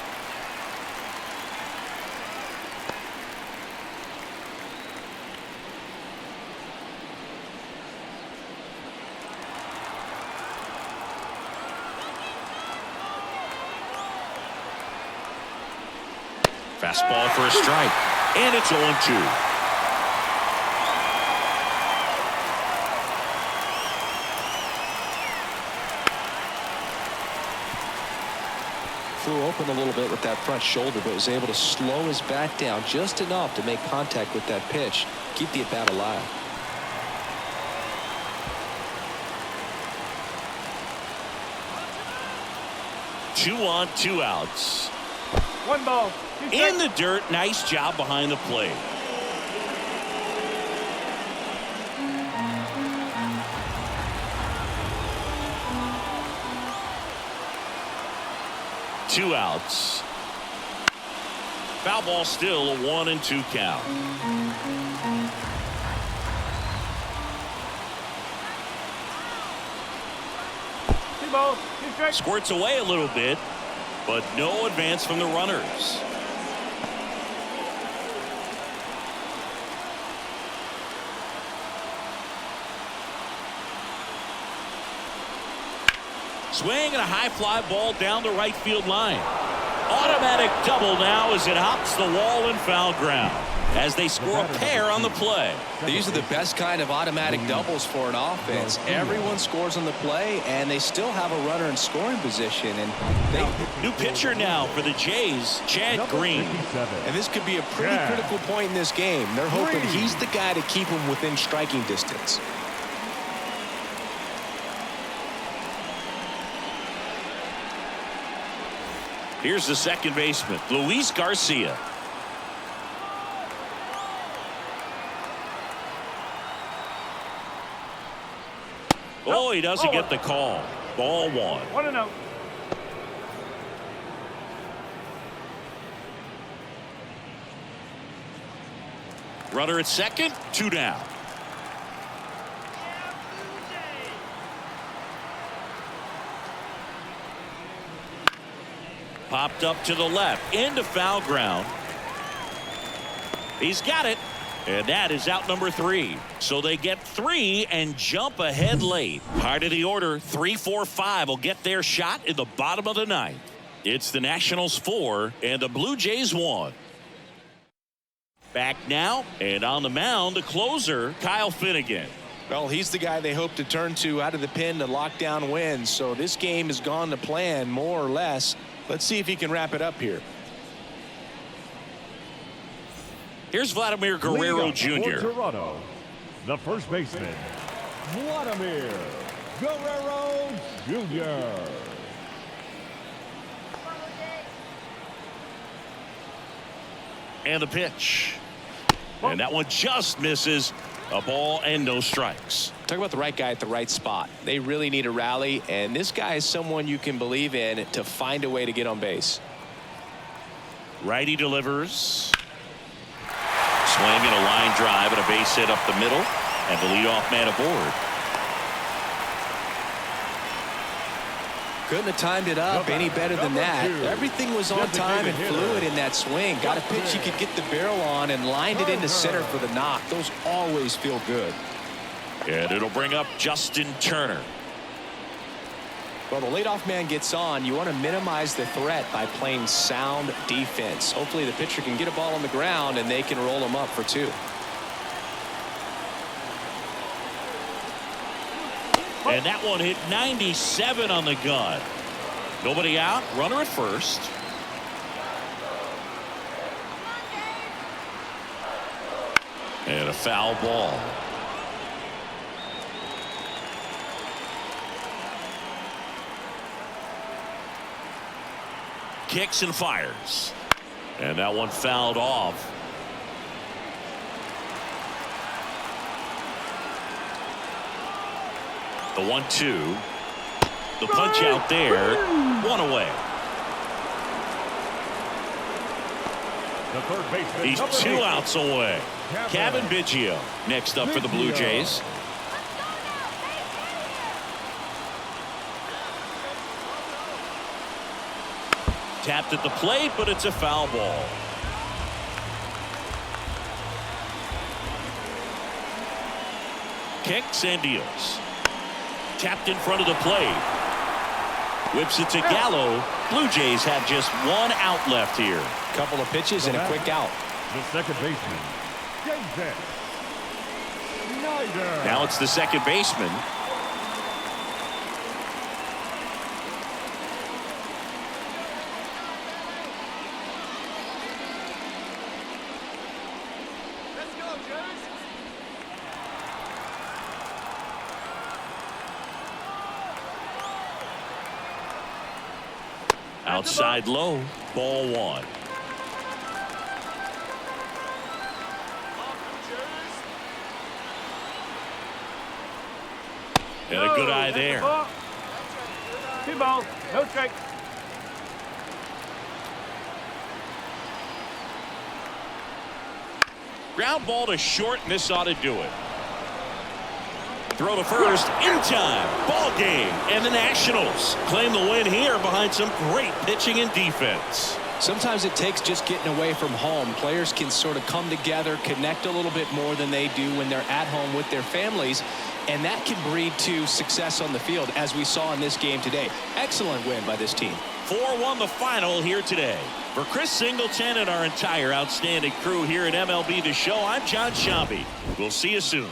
Fastball for a strike. And it's 0-2. Flew open a little bit with that front shoulder, but was able to slow his bat down just enough to make contact with that pitch. Keep the at-bat alive. Two on, 2 outs. 1 ball. 2 strikes. In the dirt. Nice job behind the plate. Two outs. Foul ball, still a 1-2 count. Two balls. 2 strikes. Squirts away a little bit, but no advance from the runners. Swing and a high fly ball down the right field line. Automatic double now as it hops the wall and foul ground as they score a pair on the play. These are the best kind of automatic doubles for an offense. Everyone scores on the play, and they still have a runner in scoring position. And New pitcher now for the Jays, Chad Green. And this could be a pretty critical point in this game. They're hoping he's the guy to keep them within striking distance. Here's the second baseman, Luis Garcia. Oh, he doesn't get the call. Ball 1. 1-0. Runner at second, 2 down. Popped up to the left, into foul ground. He's got it, and that is out number 3. So they get 3 and jump ahead late. Part of the order, 3-4-5 will get their shot in the bottom of the 9th. It's the Nationals 4 and the Blue Jays 1. Back now, and on the mound, the closer, Kyle Finnegan. Well, he's the guy they hope to turn to out of the pen to lock down wins. So this game has gone to plan, more or less. Let's see if he can wrap it up here. Here's Vladimir Guerrero Jr. For Toronto, the first baseman, Vladimir Guerrero Jr. And the pitch. And that one just misses. A ball and no strikes. Talk about the right guy at the right spot. They really need a rally, and this guy is someone you can believe in to find a way to get on base. Righty delivers. Swing and a line drive and a base hit up the middle. And the leadoff man aboard. Couldn't have timed it up any better than that. Everything was on time and fluid in that swing. Got a pitch he could get the barrel on and lined it into center for the knock. Those always feel good. And it'll bring up Justin Turner. Well, the leadoff man gets on. You want to minimize the threat by playing sound defense. Hopefully the pitcher can get a ball on the ground and they can roll him up for 2. And that one hit 97 on the gun. Nobody out. Runner at first. And a foul ball. Kicks and fires. And that one fouled off. The 1-2. The punch out there. 1 away. The third baseman. He's 2 outs away. Kevin Biggio next up for the Blue Jays. Tapped at the plate, but it's a foul ball. Kicks and deals. Tapped in front of the plate. Whips it to Gallo. Blue Jays have just 1 out left here. Couple of pitches and a quick out. The second baseman. James Snyder. Now it's the second baseman. Outside low, ball 1. And a good eye there. 2 balls, no strike. Ground ball to short, and this ought to do it. Throw to first in time. Ball game. And the Nationals claim the win here behind some great pitching and defense. Sometimes it takes just getting away from home. Players can sort of come together, connect a little bit more than they do when they're at home with their families, and that can breed to success on the field, as we saw in this game today. Excellent win by this team. 4-1 the final here today. For Chris Singleton and our entire outstanding crew here at MLB The Show, I'm John Sciambi. We'll see you soon.